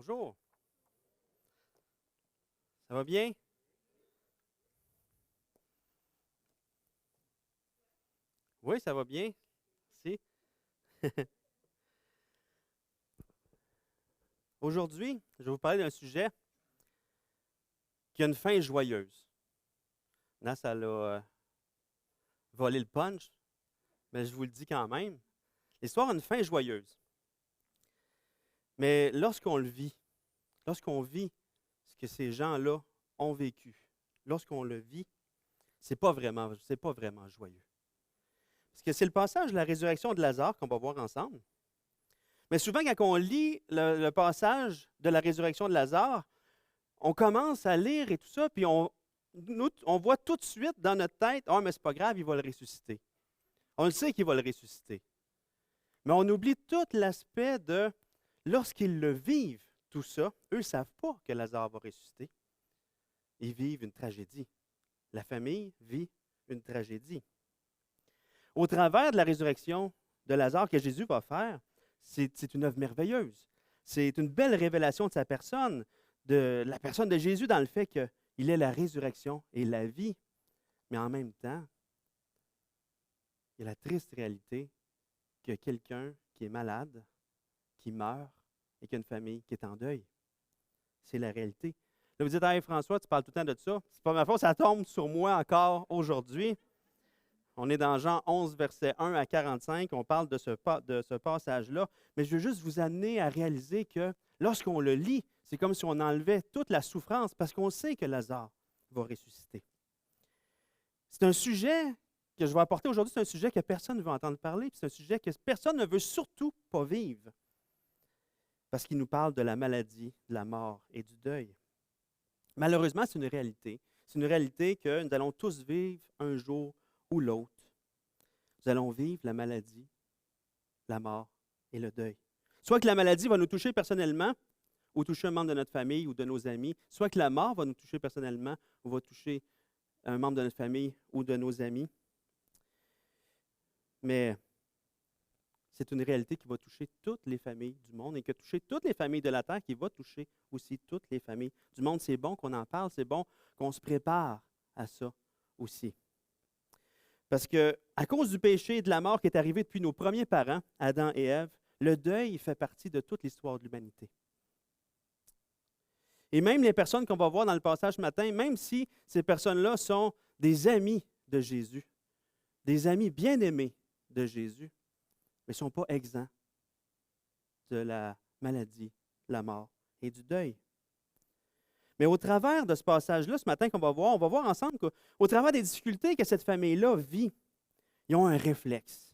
Bonjour. Ça va bien? Oui, ça va bien. Merci. Aujourd'hui, je vais vous parler d'un sujet qui a une fin joyeuse. Là, ça l'a volé le punch, mais je vous le dis quand même. L'histoire a une fin joyeuse. Mais lorsqu'on vit ce que ces gens-là ont vécu, lorsqu'on le vit, c'est pas vraiment joyeux. Parce que c'est le passage de la résurrection de Lazare qu'on va voir ensemble. Mais souvent, quand on lit le passage de la résurrection de Lazare, on commence à lire et tout ça, puis on voit tout de suite dans notre tête, « Ah, mais c'est pas grave, il va le ressusciter. » On le sait qu'il va le ressusciter. Mais on oublie tout l'aspect de, lorsqu'ils le vivent, tout ça, eux ne savent pas que Lazare va ressusciter. Ils vivent une tragédie. La famille vit une tragédie. Au travers de la résurrection de Lazare que Jésus va faire, c'est une œuvre merveilleuse. C'est une belle révélation de sa personne, de la personne de Jésus dans le fait qu'il est la résurrection et la vie. Mais en même temps, il y a la triste réalité que quelqu'un qui est malade, qui meurt et qui a une famille qui est en deuil. C'est la réalité. Là, vous dites, « Hey François, tu parles tout le temps de ça. » C'est pas ma faute, ça tombe sur moi encore aujourd'hui. On est dans Jean 11, versets 1 à 45. On parle de ce passage-là. Mais je veux juste vous amener à réaliser que lorsqu'on le lit, c'est comme si on enlevait toute la souffrance parce qu'on sait que Lazare va ressusciter. C'est un sujet que je vais apporter aujourd'hui. C'est un sujet que personne ne veut entendre parler. Puis c'est un sujet que personne ne veut surtout pas vivre. Parce qu'il nous parle de la maladie, de la mort et du deuil. Malheureusement, c'est une réalité. C'est une réalité que nous allons tous vivre un jour ou l'autre. Nous allons vivre la maladie, la mort et le deuil. Soit que la maladie va nous toucher personnellement, ou toucher un membre de notre famille ou de nos amis, soit que la mort va nous toucher personnellement, ou va toucher un membre de notre famille ou de nos amis. Mais c'est une réalité qui va toucher toutes les familles du monde et qui va toucher toutes les familles de la terre, qui va toucher aussi toutes les familles du monde. C'est bon qu'on en parle, c'est bon qu'on se prépare à ça aussi. Parce qu'à cause du péché et de la mort qui est arrivé depuis nos premiers parents, Adam et Ève, le deuil fait partie de toute l'histoire de l'humanité. Et même les personnes qu'on va voir dans le passage ce matin, même si ces personnes-là sont des amis de Jésus, des amis bien-aimés de Jésus, mais ne sont pas exempts de la maladie, la mort et du deuil. Mais au travers de ce passage-là, ce matin qu'on va voir, on va voir ensemble qu'au travers des difficultés que cette famille-là vit, ils ont un réflexe.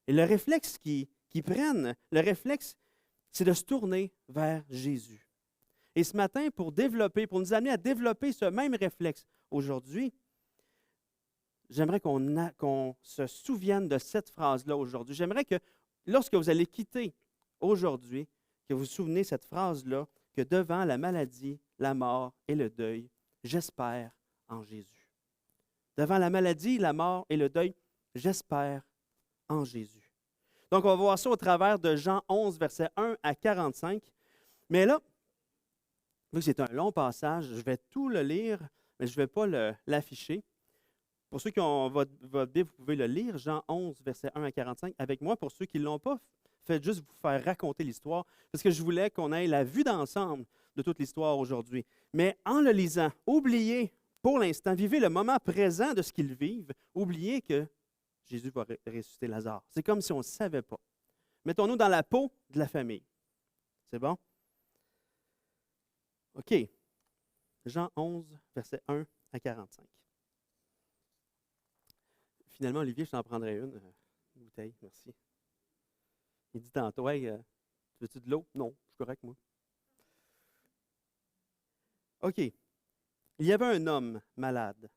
Et le réflexe qu'ils prennent, le réflexe, c'est de se tourner vers Jésus. Et ce matin, pour nous amener à développer ce même réflexe aujourd'hui, j'aimerais qu'on se souvienne de cette phrase-là aujourd'hui. J'aimerais que lorsque vous allez quitter aujourd'hui, que vous vous souvenez de cette phrase-là, que devant la maladie, la mort et le deuil, j'espère en Jésus. Devant la maladie, la mort et le deuil, j'espère en Jésus. Donc, on va voir ça au travers de Jean 11, versets 1 à 45. Mais là, vu que c'est un long passage, je vais tout le lire, mais je ne vais pas l'afficher. Pour ceux qui ont votre Bible, vous pouvez le lire, Jean 11, versets 1 à 45, avec moi. Pour ceux qui ne l'ont pas, faites juste vous faire raconter l'histoire, parce que je voulais qu'on ait la vue d'ensemble de toute l'histoire aujourd'hui. Mais en le lisant, oubliez pour l'instant, vivez le moment présent de ce qu'ils vivent, oubliez que Jésus va ressusciter Lazare. C'est comme si on ne savait pas. Mettons-nous dans la peau de la famille. C'est bon? OK. Jean 11, versets 1 à 45. Finalement, Olivier, je t'en prendrai une bouteille, merci. Il dit tantôt, « Hey, veux-tu de l'eau? » Non, je suis correct, moi. OK. Il y avait un homme malade,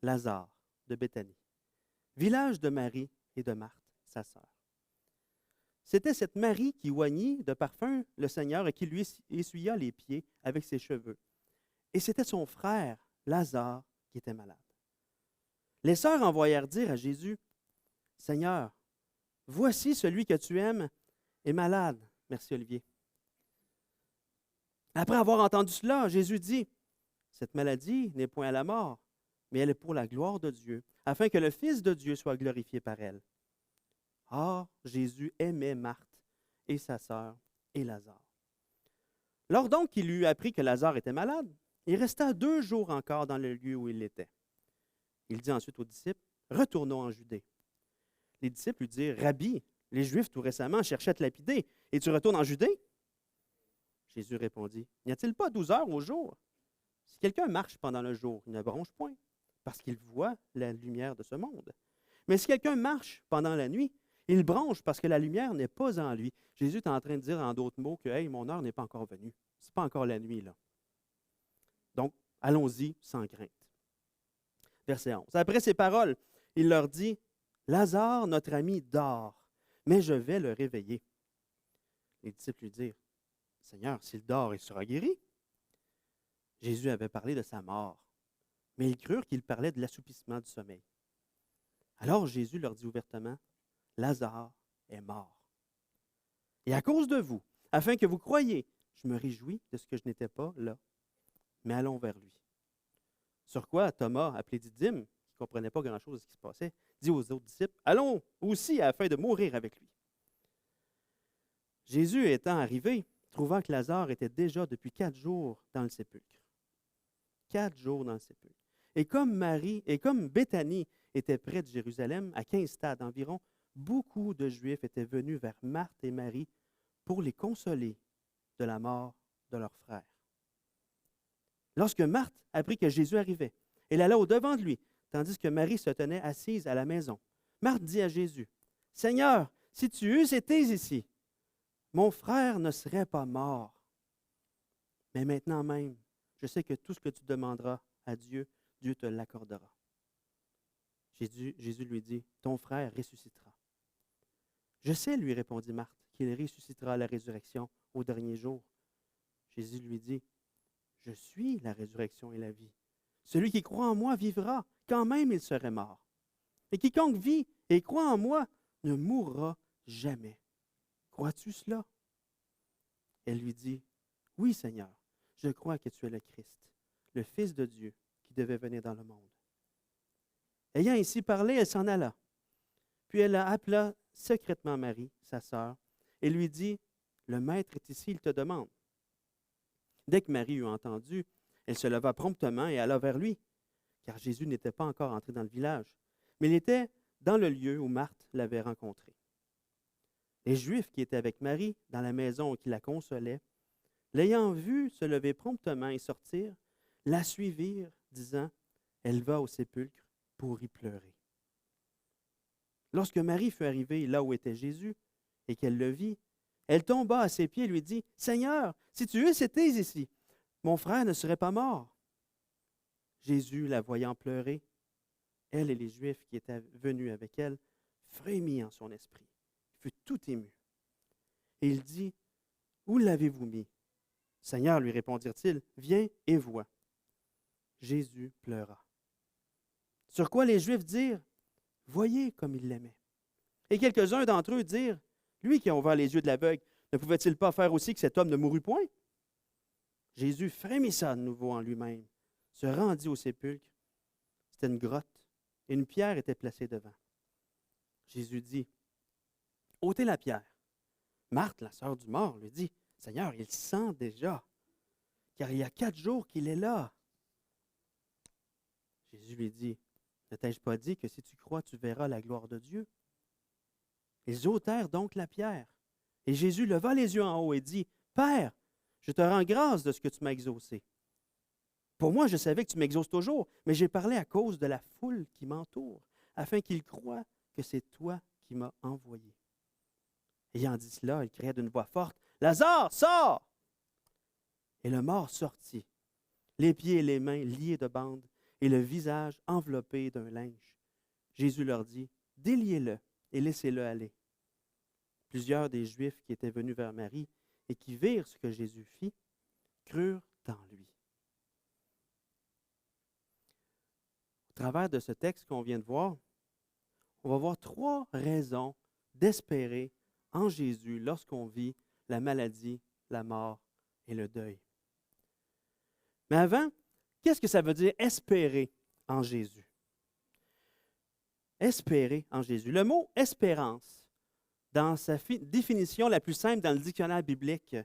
Lazare, de Béthanie, village de Marie et de Marthe, sa sœur. C'était cette Marie qui oignit de parfum le Seigneur et qui lui essuya les pieds avec ses cheveux. Et c'était son frère, Lazare, qui était malade. Les sœurs envoyèrent dire à Jésus, « Seigneur, voici celui que tu aimes est malade. » Merci, Olivier. Après avoir entendu cela, Jésus dit, « Cette maladie n'est point à la mort, mais elle est pour la gloire de Dieu, afin que le Fils de Dieu soit glorifié par elle. » Or, Jésus aimait Marthe et sa sœur et Lazare. Lors donc qu'il eut appris que Lazare était malade, il resta 2 jours encore dans le lieu où il était. Il dit ensuite aux disciples, « Retournons en Judée. » Les disciples lui dirent, « Rabbi, les Juifs tout récemment cherchaient à te lapider, et tu retournes en Judée? » Jésus répondit, « N'y a-t-il pas 12 heures au jour? Si quelqu'un marche pendant le jour, il ne bronche point, parce qu'il voit la lumière de ce monde. Mais si quelqu'un marche pendant la nuit, il bronche parce que la lumière n'est pas en lui. » Jésus est en train de dire en d'autres mots que, « Hey, mon heure n'est pas encore venue. Ce n'est pas encore la nuit, là. » Donc, allons-y sans crainte. Verset 11. Après ces paroles, il leur dit, « Lazare, notre ami, dort, mais je vais le réveiller. » Les disciples lui dirent, « Seigneur, s'il dort, il sera guéri. » Jésus avait parlé de sa mort, mais ils crurent qu'il parlait de l'assoupissement du sommeil. Alors Jésus leur dit ouvertement, « Lazare est mort. Et à cause de vous, afin que vous croyiez, je me réjouis de ce que je n'étais pas là, mais allons vers lui. » Sur quoi Thomas, appelé Didyme, qui ne comprenait pas grand-chose de ce qui se passait, dit aux autres disciples, « Allons aussi afin de mourir avec lui. » Jésus étant arrivé, trouvant que Lazare était déjà depuis 4 jours dans le sépulcre. 4 jours dans le sépulcre. Et comme Béthanie était près de Jérusalem, à 15 stades environ, beaucoup de Juifs étaient venus vers Marthe et Marie pour les consoler de la mort de leur frère. Lorsque Marthe apprit que Jésus arrivait, elle alla au-devant de lui, tandis que Marie se tenait assise à la maison. Marthe dit à Jésus, « Seigneur, si tu eusses été ici, mon frère ne serait pas mort. Mais maintenant même, je sais que tout ce que tu demanderas à Dieu, Dieu te l'accordera. » Jésus lui dit, « Ton frère ressuscitera. » « Je sais, lui répondit Marthe, qu'il ressuscitera à la résurrection au dernier jour. » Jésus lui dit, « Je suis la résurrection et la vie. Celui qui croit en moi vivra, quand même il serait mort. Et quiconque vit et croit en moi ne mourra jamais. Crois-tu cela? » Elle lui dit, « Oui, Seigneur, je crois que tu es le Christ, le Fils de Dieu qui devait venir dans le monde. » Ayant ainsi parlé, elle s'en alla. Puis elle appela secrètement Marie, sa sœur, et lui dit, « Le Maître est ici, il te demande. » Dès que Marie eut entendu, elle se leva promptement et alla vers lui, car Jésus n'était pas encore entré dans le village, mais il était dans le lieu où Marthe l'avait rencontré. Les Juifs qui étaient avec Marie dans la maison qui la consolait, l'ayant vue se lever promptement et sortir, la suivirent, disant, « Elle va au sépulcre pour y pleurer. » Lorsque Marie fut arrivée là où était Jésus et qu'elle le vit, elle tomba à ses pieds et lui dit, « Seigneur, si tu eusses été ici, mon frère ne serait pas mort. » Jésus, la voyant pleurer, elle et les Juifs qui étaient venus avec elle, frémit en son esprit, fut tout ému. Et il dit, « Où l'avez-vous mis? » « Seigneur, lui répondirent-ils, viens et vois. » Jésus pleura. Sur quoi les Juifs dirent, « Voyez comme il l'aimait. » Et quelques-uns d'entre eux dirent, « Lui qui a ouvert les yeux de l'aveugle, ne pouvait-il pas faire aussi que cet homme ne mourût point? » Jésus frémissa de nouveau en lui-même, se rendit au sépulcre. C'était une grotte, et une pierre était placée devant. Jésus dit, « Ôtez la pierre. » Marthe, la sœur du mort, lui dit, « Seigneur, il sent déjà, car il y a 4 jours qu'il est là. » Jésus lui dit, « Ne t'ai-je pas dit que si tu crois, tu verras la gloire de Dieu? » Ils ôtèrent donc la pierre. Et Jésus leva les yeux en haut et dit, « Père, je te rends grâce de ce que tu m'as exaucé. Pour moi, je savais que tu m'exauces toujours, mais j'ai parlé à cause de la foule qui m'entoure, afin qu'ils croient que c'est toi qui m'as envoyé. » Ayant dit cela, il criait d'une voix forte, « Lazare, sors! » Et le mort sortit, les pieds et les mains liés de bandes, et le visage enveloppé d'un linge. Jésus leur dit, « Déliez-le et laissez-le aller. » Plusieurs des Juifs qui étaient venus vers Marie et qui virent ce que Jésus fit, crurent en lui. Au travers de ce texte qu'on vient de voir, on va voir 3 raisons d'espérer en Jésus lorsqu'on vit la maladie, la mort et le deuil. Mais avant, qu'est-ce que ça veut dire espérer en Jésus? Espérer en Jésus. Le mot espérance, dans sa définition la plus simple dans le dictionnaire biblique,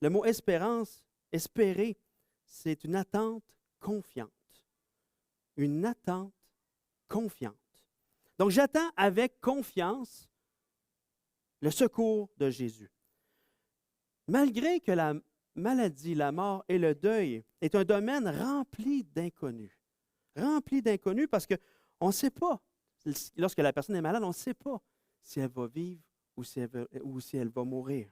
le mot espérance, espérer, c'est une attente confiante. Une attente confiante. Donc, j'attends avec confiance le secours de Jésus. Malgré que la maladie, la mort et le deuil est un domaine rempli d'inconnus. Rempli d'inconnus parce qu'on ne sait pas, lorsque la personne est malade, on ne sait pas si elle va vivre ou si elle va mourir.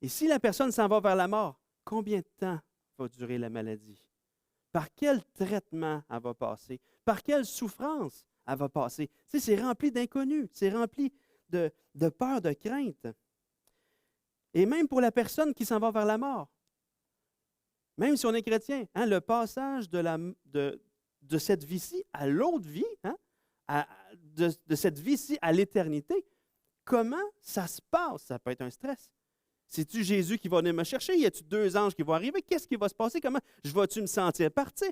Et si la personne s'en va vers la mort, combien de temps va durer la maladie? Par quel traitement elle va passer? Par quelle souffrance elle va passer? Tu sais, c'est rempli d'inconnus, c'est rempli de peur, de crainte. Et même pour la personne qui s'en va vers la mort, même si on est chrétien, hein, le passage de cette vie-ci à l'autre vie, hein, de cette vie-ci à l'éternité, comment ça se passe? Ça peut être un stress. C'est-tu Jésus qui va venir me chercher? Y a-t-il 2 anges qui vont arriver? Qu'est-ce qui va se passer? Comment je vais-tu me sentir partir?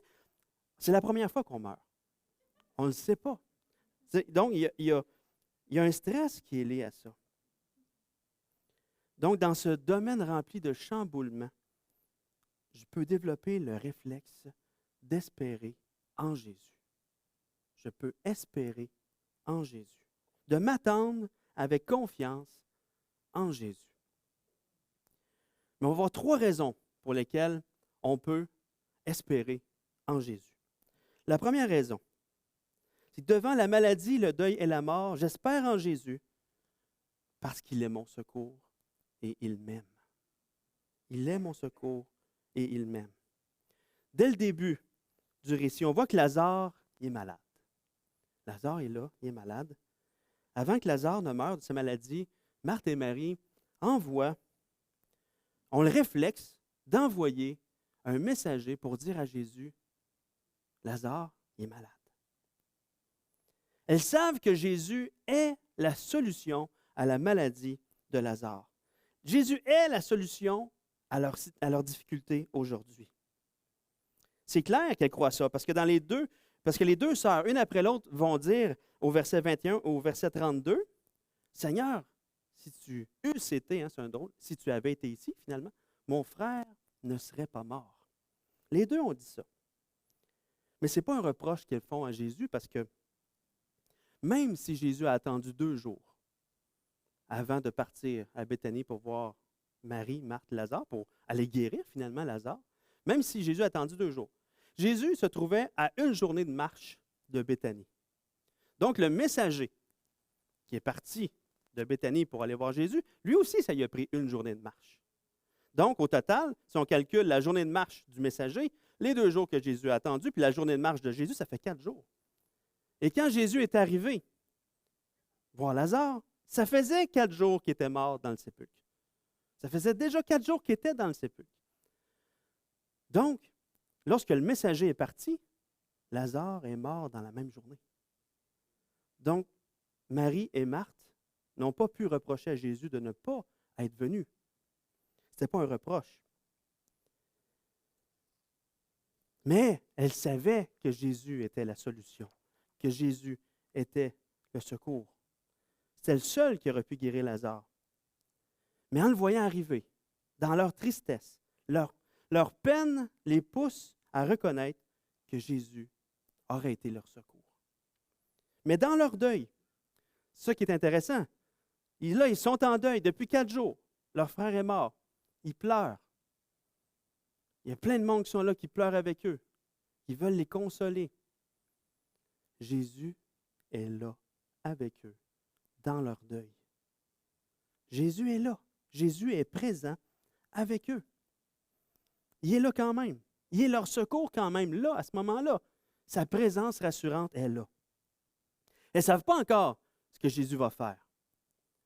C'est la première fois qu'on meurt. On ne le sait pas. Donc, il y a un stress qui est lié à ça. Donc, dans ce domaine rempli de chamboulements, je peux développer le réflexe d'espérer en Jésus. Je peux espérer en Jésus. De m'attendre avec confiance en Jésus. Mais on va voir 3 raisons pour lesquelles on peut espérer en Jésus. La première raison, c'est que devant la maladie, le deuil et la mort, j'espère en Jésus parce qu'il est mon secours et il m'aime. Il est mon secours et il m'aime. Dès le début du récit, on voit que Lazare est malade. Lazare est là, il est malade. Avant que Lazare ne meure de sa maladie, Marthe et Marie ont le réflexe d'envoyer un messager pour dire à Jésus, Lazare est malade. Elles savent que Jésus est la solution à la maladie de Lazare. Jésus est la solution à leur difficulté aujourd'hui. C'est clair qu'elles croient ça, parce que les deux sœurs, une après l'autre, vont dire au verset 21, au verset 32, Seigneur, si tu eusses été, c'est un drôle, si tu avais été ici, finalement, mon frère ne serait pas mort. Les deux ont dit ça. Mais ce n'est pas un reproche qu'elles font à Jésus, parce que même si Jésus a attendu 2 jours avant de partir à Béthanie pour voir Marie, Marthe, Lazare, pour aller guérir finalement Lazare, même si Jésus a attendu 2 jours, Jésus se trouvait à 1 journée de marche de Béthanie. Donc le messager qui est parti de Béthanie pour aller voir Jésus, lui aussi, ça lui a pris 1 journée de marche. Donc au total, si on calcule la journée de marche du messager, les 2 jours que Jésus a attendu, puis la journée de marche de Jésus, ça fait 4 jours. Et quand Jésus est arrivé voir Lazare, ça faisait 4 jours qu'il était mort dans le sépulcre. Ça faisait déjà 4 jours qu'il était dans le sépulcre. Donc, lorsque le messager est parti, Lazare est mort dans la même journée. Donc, Marie et Marthe n'ont pas pu reprocher à Jésus de ne pas être venus. Ce n'était pas un reproche. Mais elles savaient que Jésus était la solution, que Jésus était le secours. C'était le seul qui aurait pu guérir Lazare. Mais en le voyant arriver, dans leur tristesse, leur peine les pousse à reconnaître que Jésus aurait été leur secours. Mais dans leur deuil, ce qui est intéressant, ils sont en deuil depuis 4 jours. Leur frère est mort. Ils pleurent. Il y a plein de monde qui sont là, qui pleurent avec eux, qui veulent les consoler. Jésus est là avec eux, dans leur deuil. Jésus est là. Jésus est présent avec eux. Il est là quand même. Il est leur secours quand même là, à ce moment-là. Sa présence rassurante est là. Elles ne savent pas encore ce que Jésus va faire.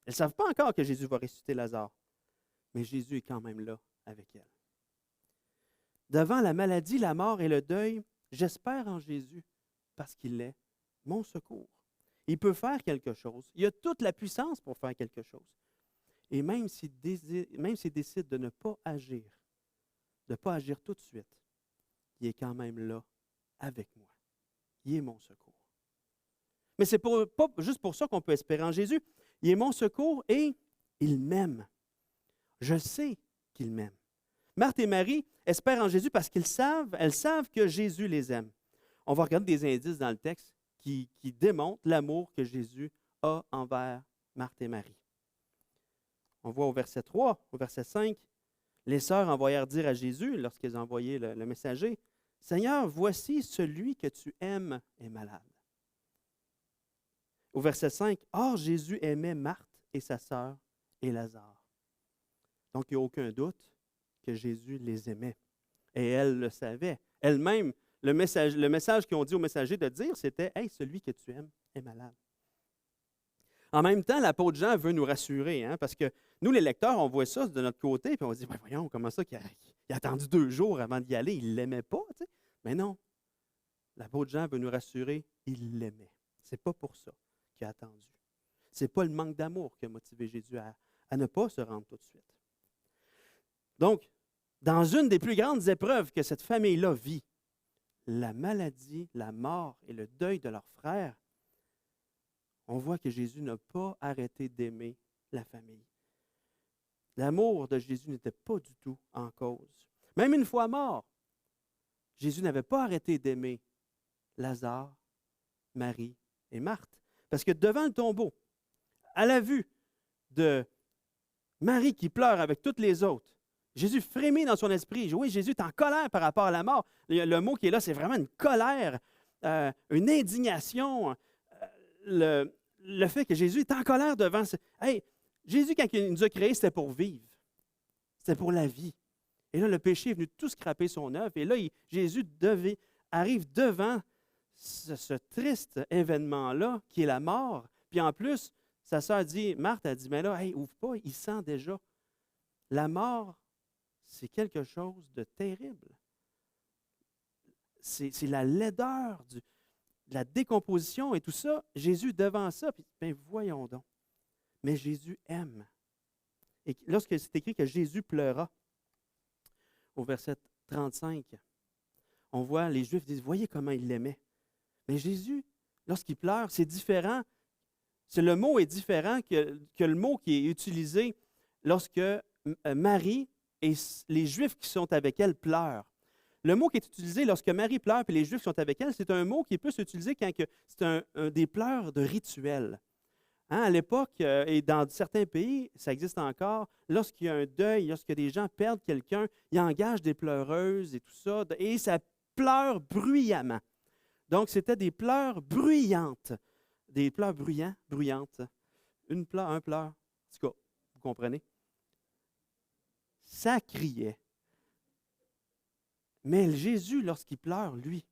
Elles ne savent pas encore que Jésus va ressusciter Lazare. Mais Jésus est quand même là avec elles. Devant la maladie, la mort et le deuil, j'espère en Jésus parce qu'il est mon secours. Il peut faire quelque chose. Il a toute la puissance pour faire quelque chose. Et même s'il décide de ne pas agir, de ne pas agir tout de suite, il est quand même là avec moi. Il est mon secours. Mais ce n'est pas juste pour ça qu'on peut espérer en Jésus. Il est mon secours et il m'aime. Je sais qu'il m'aime. Marthe et Marie espèrent en Jésus parce elles savent que Jésus les aime. On va regarder des indices dans le texte qui démontrent l'amour que Jésus a envers Marthe et Marie. On voit au verset 3, au verset 5, les sœurs envoyèrent dire à Jésus, lorsqu'elles envoyaient le messager, « Seigneur, voici celui que tu aimes est malade. » Au verset 5, « Or Jésus aimait Marthe et sa sœur et Lazare. » Donc, il n'y a aucun doute que Jésus les aimait. Et elle le savait. Elle-même, le message qu'ils ont dit au messager de dire, c'était « Hey, celui que tu aimes est malade. » En même temps, l'apôtre Jean veut nous rassurer, hein, parce que nous, les lecteurs, on voit ça de notre côté, puis on se dit, voyons, comment ça qu'il a attendu 2 jours avant d'y aller, il ne l'aimait pas, tu sais. Mais non, l'apôtre Jean veut nous rassurer, il l'aimait. Ce n'est pas pour ça qu'il a attendu. Ce n'est pas le manque d'amour qui a motivé Jésus à ne pas se rendre tout de suite. Donc, dans une des plus grandes épreuves que cette famille-là vit, la maladie, la mort et le deuil de leur frère, on voit que Jésus n'a pas arrêté d'aimer la famille. L'amour de Jésus n'était pas du tout en cause. Même une fois mort, Jésus n'avait pas arrêté d'aimer Lazare, Marie et Marthe. Parce que devant le tombeau, à la vue de Marie qui pleure avec toutes les autres, Jésus frémit dans son esprit. Oui, Jésus est en colère par rapport à la mort. Le mot qui est là, c'est vraiment une colère, une indignation. Le fait que Jésus est en colère devant... Hey, Jésus, quand il nous a créés, c'était pour vivre. C'était pour la vie. Et là, le péché est venu tout scraper son œuvre. Et là, Jésus arrive devant ce triste événement-là, qui est la mort. Puis en plus, sa sœur dit, Marthe a dit, mais là, hey, ouvre pas, il sent déjà. La mort, c'est quelque chose de terrible. C'est la laideur de la décomposition et tout ça. Jésus devant ça, puis ben voyons donc. Mais Jésus aime. Et lorsque c'est écrit que Jésus pleura, au verset 35, on voit les Juifs disent, voyez comment il l'aimait. Mais Jésus, lorsqu'il pleure, c'est différent. Le mot est différent que le mot qui est utilisé lorsque Marie et les Juifs qui sont avec elle pleurent. Le mot qui est utilisé lorsque Marie pleure et les Juifs sont avec elle, c'est un mot qui est plus utilisé quand c'est un des pleurs de rituel. Hein, à l'époque, et dans certains pays, ça existe encore, lorsqu'il y a un deuil, lorsque des gens perdent quelqu'un, ils engagent des pleureuses et tout ça, et ça pleure bruyamment. Donc, c'était des pleurs bruyantes. Des pleurs bruyantes. Un pleur. En tout cas, vous comprenez? Ça criait. Mais Jésus, lorsqu'il pleure, lui,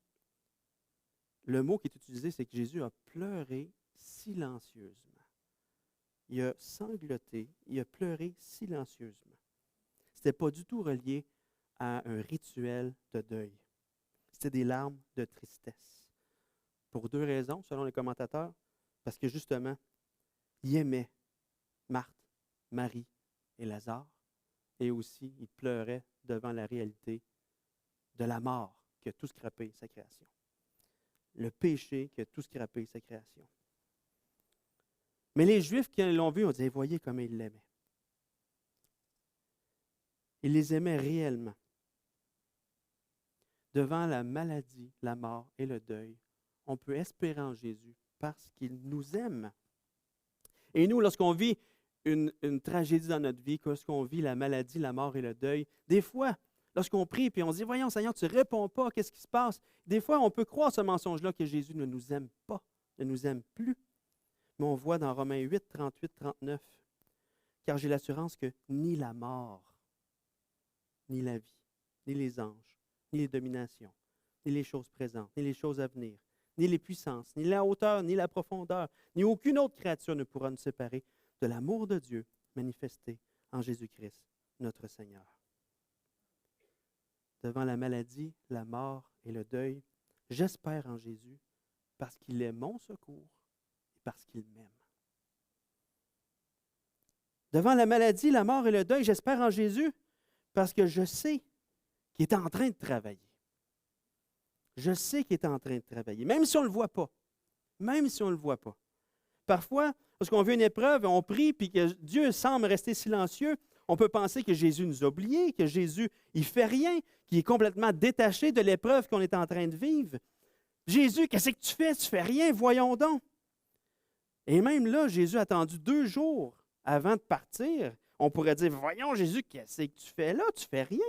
le mot qui est utilisé, c'est que Jésus a pleuré silencieusement. Il a sangloté, il a pleuré silencieusement. Ce n'était pas du tout relié à un rituel de deuil. C'était des larmes de tristesse. Pour 2 raisons, selon les commentateurs. Parce que justement, il aimait Marthe, Marie et Lazare. Et aussi, il pleurait devant la réalité de la mort qui a tout scrappé sa création. Le péché qui a tout scrappé sa création. Mais les Juifs qui l'ont vu ont dit, voyez comment il l'aimait. Il les aimait réellement. Devant la maladie, la mort et le deuil, on peut espérer en Jésus parce qu'il nous aime. Et nous, lorsqu'on vit une tragédie dans notre vie, lorsqu'on vit la maladie, la mort et le deuil, des fois, lorsqu'on prie et on dit, voyons Seigneur, tu ne réponds pas, qu'est-ce qui se passe? Des fois, on peut croire ce mensonge-là que Jésus ne nous aime pas, ne nous aime plus. Mais on voit dans Romains 8, 38, 39, car j'ai l'assurance que ni la mort, ni la vie, ni les anges, ni les dominations, ni les choses présentes, ni les choses à venir, ni les puissances, ni la hauteur, ni la profondeur, ni aucune autre créature ne pourra nous séparer de l'amour de Dieu manifesté en Jésus-Christ, notre Seigneur. Devant la maladie, la mort et le deuil, j'espère en Jésus parce qu'il est mon secours et parce qu'il m'aime. Devant la maladie, la mort et le deuil, j'espère en Jésus parce que je sais qu'il est en train de travailler. Je sais qu'il est en train de travailler, même si on ne le voit pas. Même si on ne le voit pas. Parfois, lorsqu'on vit une épreuve, on prie, puis que Dieu semble rester silencieux, on peut penser que Jésus nous a oubliés, que Jésus, il ne fait rien, qu'il est complètement détaché de l'épreuve qu'on est en train de vivre. Jésus, qu'est-ce que tu fais? Tu ne fais rien, voyons donc. Et même là, Jésus a attendu 2 jours avant de partir. On pourrait dire, voyons Jésus, qu'est-ce que tu fais là? Tu ne fais rien.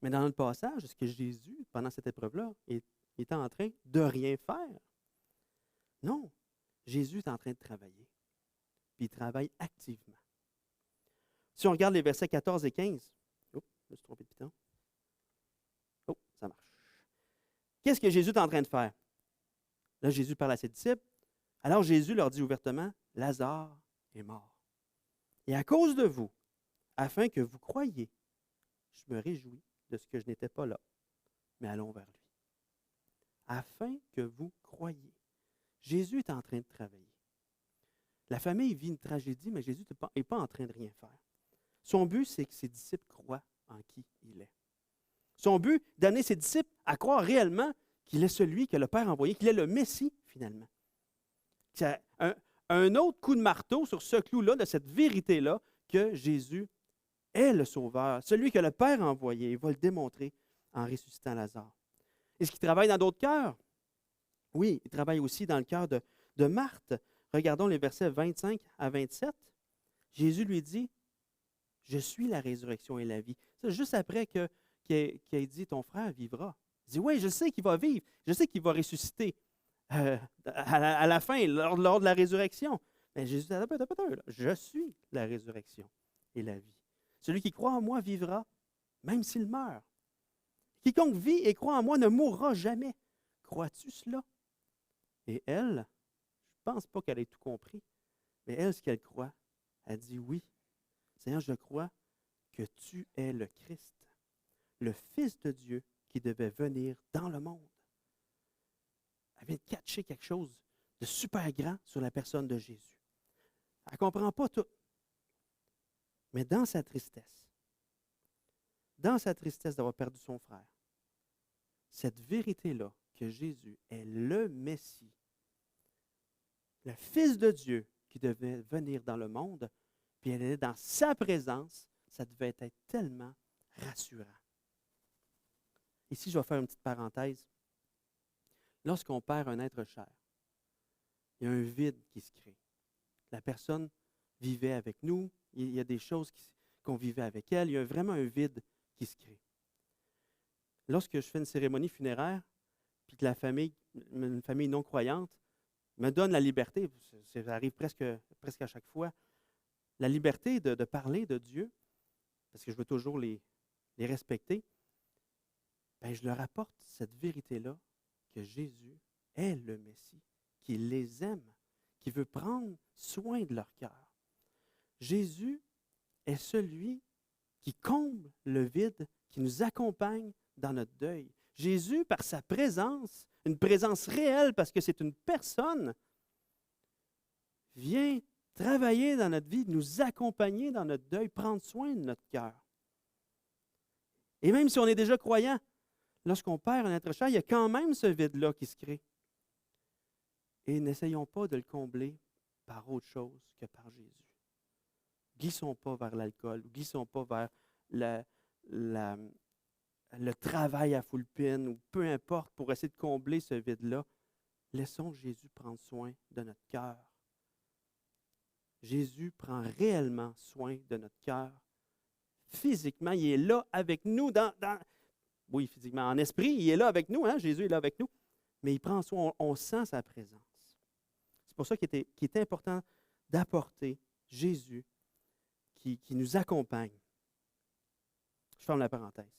Mais dans notre passage, est-ce que Jésus, pendant cette épreuve-là, est en train de rien faire? Non. Jésus est en train de travailler. Puis il travaille activement. Si on regarde les versets 14 et 15, je me suis trompé de piton. Ça marche. Qu'est-ce que Jésus est en train de faire? Là, Jésus parle à ses disciples. Alors Jésus leur dit ouvertement, Lazare est mort. Et à cause de vous, afin que vous croyiez, je me réjouis de ce que je n'étais pas là, mais allons vers lui. Afin que vous croyiez. Jésus est en train de travailler. La famille vit une tragédie, mais Jésus n'est pas en train de rien faire. Son but, c'est que ses disciples croient en qui il est. Son but, d'amener ses disciples à croire réellement qu'il est celui que le Père a envoyé, qu'il est le Messie, finalement. C'est un autre coup de marteau sur ce clou-là, de cette vérité-là, que Jésus est le Sauveur, celui que le Père a envoyé. Il va le démontrer en ressuscitant Lazare. Est-ce qu'il travaille dans d'autres cœurs? Oui, il travaille aussi dans le cœur de Marthe. Regardons les versets 25 à 27. Jésus lui dit, « Je suis la résurrection et la vie. » C'est juste après qu'il ait dit, « Ton frère vivra. » Il dit, « Oui, je sais qu'il va vivre. Je sais qu'il va ressusciter à la fin, lors de la résurrection. » Mais Jésus dit, « Je suis la résurrection et la vie. Celui qui croit en moi vivra, même s'il meurt. Quiconque vit et croit en moi ne mourra jamais. Crois-tu cela? » Et elle, je ne pense pas qu'elle ait tout compris, mais elle, ce qu'elle croit, elle dit, « Oui, Seigneur, je crois que tu es le Christ, le Fils de Dieu qui devait venir dans le monde. » Elle vient de catcher quelque chose de super grand sur la personne de Jésus. Elle ne comprend pas tout. Mais dans sa tristesse d'avoir perdu son frère, cette vérité-là, que Jésus est le Messie, le Fils de Dieu qui devait venir dans le monde, puis elle est dans sa présence, ça devait être tellement rassurant. Ici, je vais faire une petite parenthèse. Lorsqu'on perd un être cher, il y a un vide qui se crée. La personne vivait avec nous, il y a des choses qu'on vivait avec elle, il y a vraiment un vide qui se crée. Lorsque je fais une cérémonie funéraire, puis que une famille non croyante, me donne la liberté, ça arrive presque à chaque fois, la liberté de parler de Dieu, parce que je veux toujours les respecter, bien, je leur apporte cette vérité-là, que Jésus est le Messie, qui les aime, qui veut prendre soin de leur cœur. Jésus est celui qui comble le vide, qui nous accompagne dans notre deuil. Jésus, par sa présence, une présence réelle parce que c'est une personne, vient travailler dans notre vie, nous accompagner dans notre deuil, prendre soin de notre cœur. Et même si on est déjà croyant, lorsqu'on perd un être cher, il y a quand même ce vide-là qui se crée. Et n'essayons pas de le combler par autre chose que par Jésus. Glissons pas vers l'alcool, glissons pas vers le travail à full pin, ou peu importe, pour essayer de combler ce vide-là. Laissons Jésus prendre soin de notre cœur. Jésus prend réellement soin de notre cœur. Physiquement, il est là avec nous, oui, physiquement, en esprit, il est là avec nous, hein? Jésus est là avec nous, mais il prend soin, on sent sa présence. C'est pour ça qu'il est important d'apporter Jésus qui nous accompagne. Je ferme la parenthèse.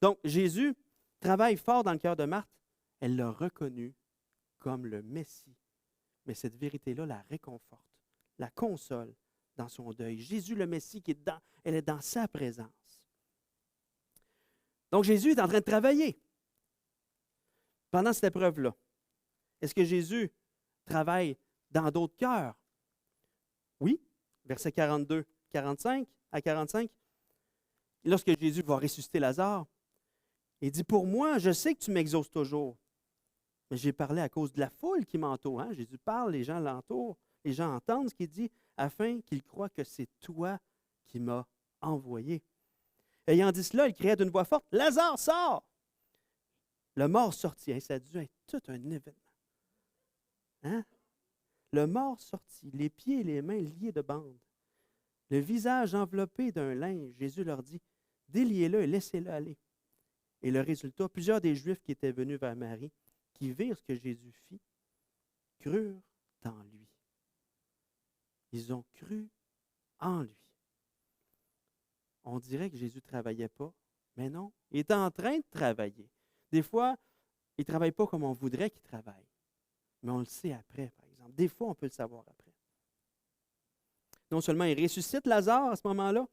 Donc, Jésus travaille fort dans le cœur de Marthe. Elle l'a reconnu comme le Messie. Mais cette vérité-là la réconforte, la console dans son deuil. Jésus, le Messie, elle est dans sa présence. Donc, Jésus est en train de travailler pendant cette épreuve-là. Est-ce que Jésus travaille dans d'autres cœurs? Oui, versets 42, 45 à 45. lorsque Jésus va ressusciter Lazare, il dit, pour moi, je sais que tu m'exauces toujours. Mais j'ai parlé à cause de la foule qui m'entoure. Hein? Jésus parle, les gens l'entourent, les gens entendent ce qu'il dit, afin qu'ils croient que c'est toi qui m'as envoyé. Ayant dit cela, il cria d'une voix forte, Lazare, sors! Le mort sortit. Hein? Ça a dû être tout un événement. Hein? Le mort sortit, les pieds et les mains liés de bandes, le visage enveloppé d'un linge. Jésus leur dit, déliez-le et laissez-le aller. Et le résultat, plusieurs des Juifs qui étaient venus vers Marie, qui virent ce que Jésus fit, crurent en lui. Ils ont cru en lui. On dirait que Jésus ne travaillait pas, mais non, il est en train de travailler. Des fois, il ne travaille pas comme on voudrait qu'il travaille, mais on le sait après, par exemple. Des fois, on peut le savoir après. Non seulement il ressuscite Lazare à ce moment-là,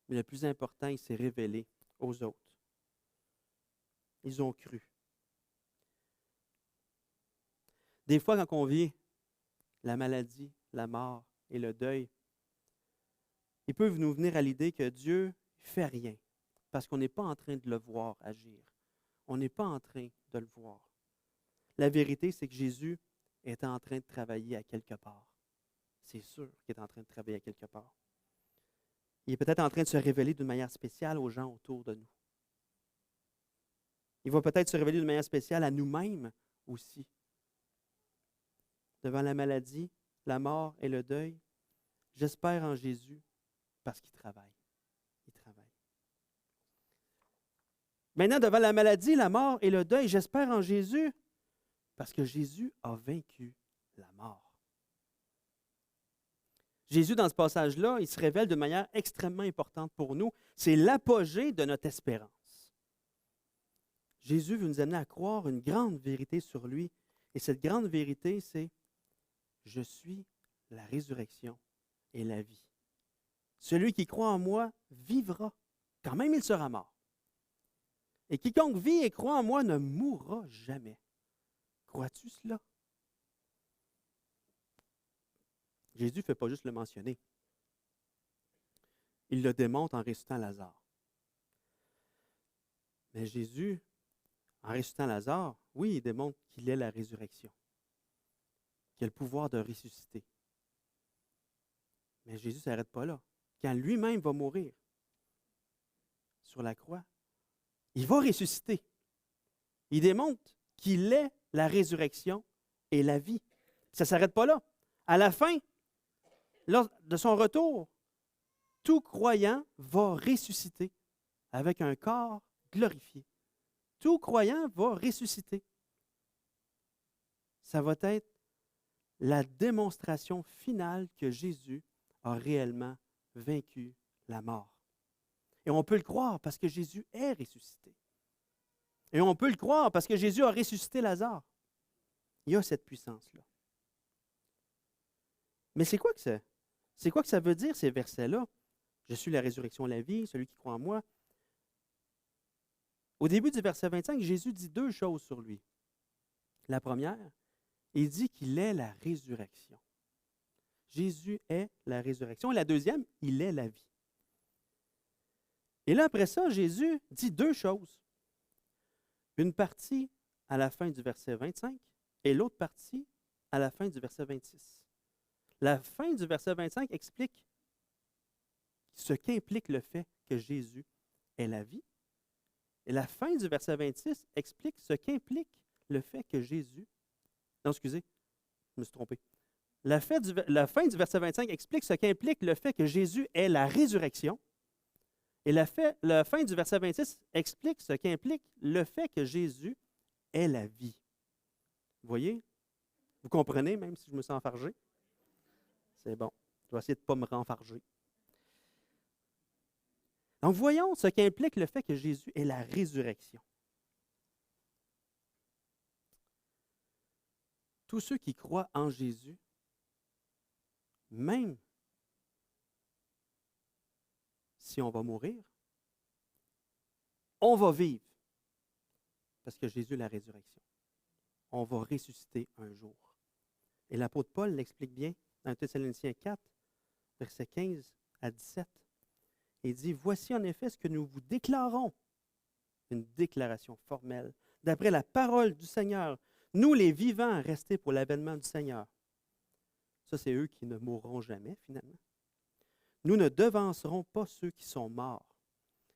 mais le plus important, il s'est révélé aux autres. Ils ont cru. Des fois, quand on vit la maladie, la mort et le deuil, ils peuvent nous venir à l'idée que Dieu ne fait rien parce qu'on n'est pas en train de le voir agir. On n'est pas en train de le voir. La vérité, c'est que Jésus est en train de travailler à quelque part. C'est sûr qu'il est en train de travailler à quelque part. Il est peut-être en train de se révéler d'une manière spéciale aux gens autour de nous. Il va peut-être se révéler d'une manière spéciale à nous-mêmes aussi. Devant la maladie, la mort et le deuil, j'espère en Jésus parce qu'il travaille. Il travaille. Maintenant, devant la maladie, la mort et le deuil, j'espère en Jésus parce que Jésus a vaincu la mort. Jésus, dans ce passage-là, il se révèle de manière extrêmement importante pour nous. C'est l'apogée de notre espérance. Jésus veut nous amener à croire une grande vérité sur lui. Et cette grande vérité, c'est « Je suis la résurrection et la vie. Celui qui croit en moi vivra, quand même il sera mort. Et quiconque vit et croit en moi ne mourra jamais. » Crois-tu cela? Jésus ne fait pas juste le mentionner. Il le démontre en ressuscitant Lazare. Mais Jésus, en ressuscitant Lazare, oui, il démontre qu'il est la résurrection, qu'il a le pouvoir de ressusciter. Mais Jésus ne s'arrête pas là. Quand lui-même va mourir sur la croix, il va ressusciter. Il démontre qu'il est la résurrection et la vie. Ça ne s'arrête pas là. À la fin, lors de son retour, tout croyant va ressusciter avec un corps glorifié. Tout croyant va ressusciter. Ça va être la démonstration finale que Jésus a réellement vaincu la mort. Et on peut le croire parce que Jésus est ressuscité. Et on peut le croire parce que Jésus a ressuscité Lazare. Il y a cette puissance-là. Mais c'est quoi que ça veut dire, ces versets-là? Je suis la résurrection et la vie, celui qui croit en moi. Au début du verset 25, Jésus dit deux choses sur lui. La première, il dit qu'il est la résurrection. Jésus est la résurrection. Et la deuxième, il est la vie. Et là, après ça, Jésus dit deux choses. Une partie à la fin du verset 25 et l'autre partie à la fin du verset 26. La fin du verset 25 explique ce qu'implique le fait que Jésus est la vie. Et la fin du verset 26 explique ce qu'implique le fait que Jésus... Non, excusez, je me suis trompé. La fin du verset 25 explique ce qu'implique le fait que Jésus est la résurrection. Et la fin du verset 26 explique ce qu'implique le fait que Jésus est la vie. Vous voyez? Vous comprenez, même si je me sens enfargé? C'est bon. Je vais essayer de ne pas me renfarger. Donc, voyons ce qu'implique le fait que Jésus est la résurrection. Tous ceux qui croient en Jésus, même si on va mourir, on va vivre parce que Jésus est la résurrection. On va ressusciter un jour. Et l'apôtre Paul l'explique bien dans Thessaloniciens 4, versets 15 à 17. Il dit, voici en effet ce que nous vous déclarons. Une déclaration formelle. D'après la parole du Seigneur, nous les vivants restés pour l'avènement du Seigneur. Ça, c'est eux qui ne mourront jamais, finalement. Nous ne devancerons pas ceux qui sont morts.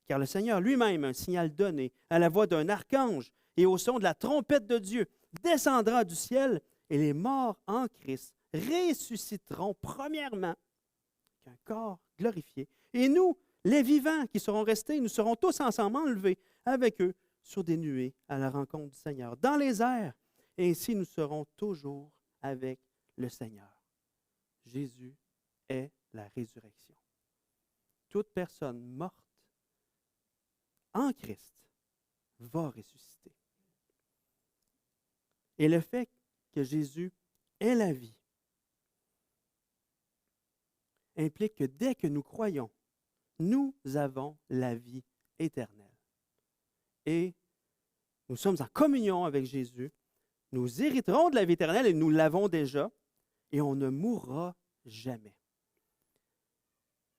Car le Seigneur lui-même, un signal donné, à la voix d'un archange et au son de la trompette de Dieu, descendra du ciel et les morts en Christ ressusciteront premièrement avec un corps glorifié. Et nous, les vivants qui seront restés, nous serons tous ensemble enlevés avec eux sur des nuées à la rencontre du Seigneur, dans les airs. Et ainsi nous serons toujours avec le Seigneur. Jésus est la résurrection. Toute personne morte en Christ va ressusciter. Et le fait que Jésus est la vie implique que dès que nous croyons, nous avons la vie éternelle. Et nous sommes en communion avec Jésus. Nous hériterons de la vie éternelle et nous l'avons déjà. Et on ne mourra jamais.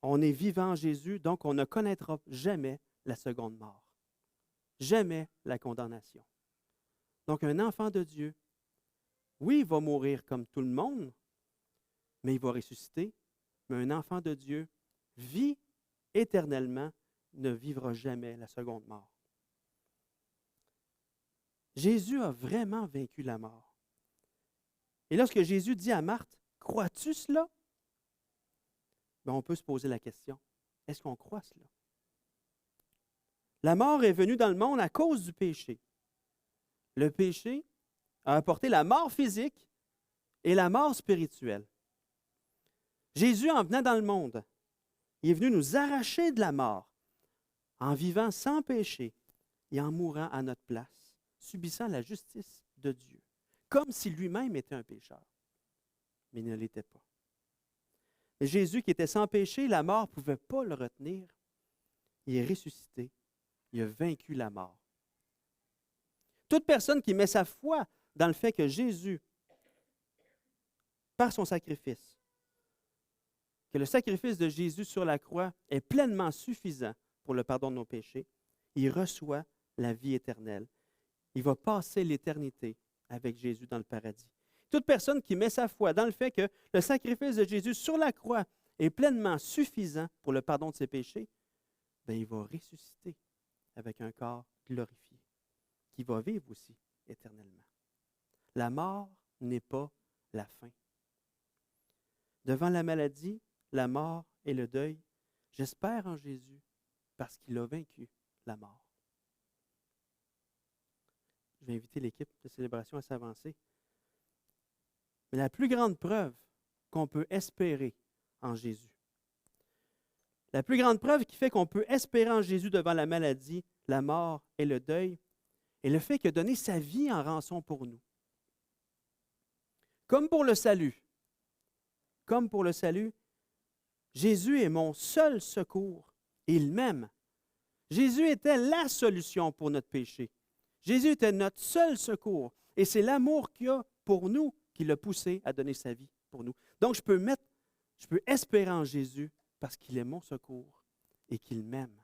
On est vivant en Jésus, donc on ne connaîtra jamais la seconde mort. Jamais la condamnation. Donc un enfant de Dieu, oui, il va mourir comme tout le monde, mais il va ressusciter. Mais un enfant de Dieu vit éternellement, ne vivra jamais la seconde mort. Jésus a vraiment vaincu la mort. Et lorsque Jésus dit à Marthe, « Crois-tu cela? » Ben, on peut se poser la question, est-ce qu'on croit cela? La mort est venue dans le monde à cause du péché. Le péché a apporté la mort physique et la mort spirituelle. Jésus, en venant dans le monde, il est venu nous arracher de la mort en vivant sans péché et en mourant à notre place, subissant la justice de Dieu, comme si lui-même était un pécheur, mais il ne l'était pas. Et Jésus, qui était sans péché, la mort ne pouvait pas le retenir. Il est ressuscité, il a vaincu la mort. Toute personne qui met sa foi dans le fait que Jésus, par son sacrifice, que le sacrifice de Jésus sur la croix est pleinement suffisant pour le pardon de nos péchés, il reçoit la vie éternelle. Il va passer l'éternité avec Jésus dans le paradis. Toute personne qui met sa foi dans le fait que le sacrifice de Jésus sur la croix est pleinement suffisant pour le pardon de ses péchés, bien, il va ressusciter avec un corps glorifié, qui va vivre aussi éternellement. La mort n'est pas la fin. Devant la maladie, la mort et le deuil, j'espère en Jésus parce qu'il a vaincu la mort. Je vais inviter l'équipe de célébration à s'avancer. Mais la plus grande preuve qu'on peut espérer en Jésus, la plus grande preuve qui fait qu'on peut espérer en Jésus devant la maladie, la mort et le deuil, est le fait qu'il a donné sa vie en rançon pour nous. Comme pour le salut, Jésus est mon seul secours et il m'aime. Jésus était la solution pour notre péché. Jésus était notre seul secours et c'est l'amour qu'il a pour nous qui l'a poussé à donner sa vie pour nous. Donc, je peux espérer en Jésus parce qu'il est mon secours et qu'il m'aime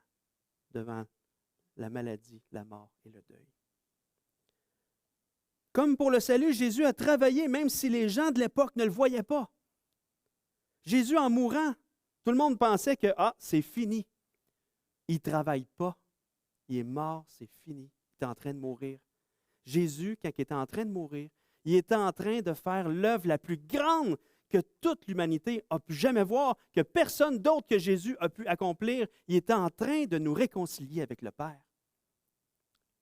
devant la maladie, la mort et le deuil. Comme pour le salut, Jésus a travaillé même si les gens de l'époque ne le voyaient pas. Jésus, en mourant, tout le monde pensait que c'est fini. Il ne travaille pas. Il est mort, c'est fini. Il est en train de mourir. Jésus, quand il était en train de mourir, il était en train de faire l'œuvre la plus grande que toute l'humanité a pu jamais voir, que personne d'autre que Jésus a pu accomplir. Il était en train de nous réconcilier avec le Père.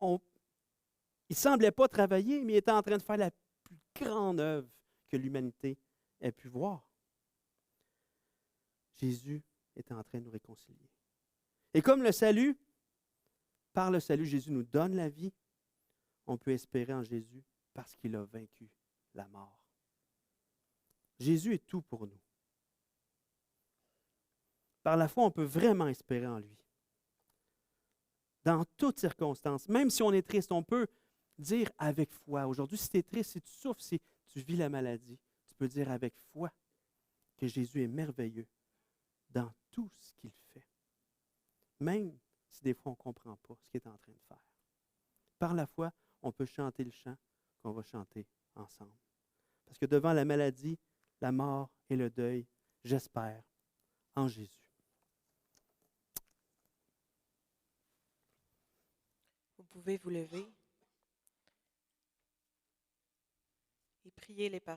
Il ne semblait pas travailler, mais il était en train de faire la plus grande œuvre que l'humanité ait pu voir. Jésus était en train de nous réconcilier. Et comme par le salut, Jésus nous donne la vie, on peut espérer en Jésus parce qu'il a vaincu la mort. Jésus est tout pour nous. Par la foi, on peut vraiment espérer en lui. Dans toutes circonstances, même si on est triste, on peut dire avec foi. Aujourd'hui, si tu es triste, si tu souffres, si tu vis la maladie, tu peux dire avec foi que Jésus est merveilleux dans tout ce qu'il fait. même si des fois on ne comprend pas ce qu'il est en train de faire. Par la foi, on peut chanter le chant qu'on va chanter ensemble. Parce que devant la maladie, la mort et le deuil, j'espère en Jésus. Vous pouvez vous lever et prier les paroles.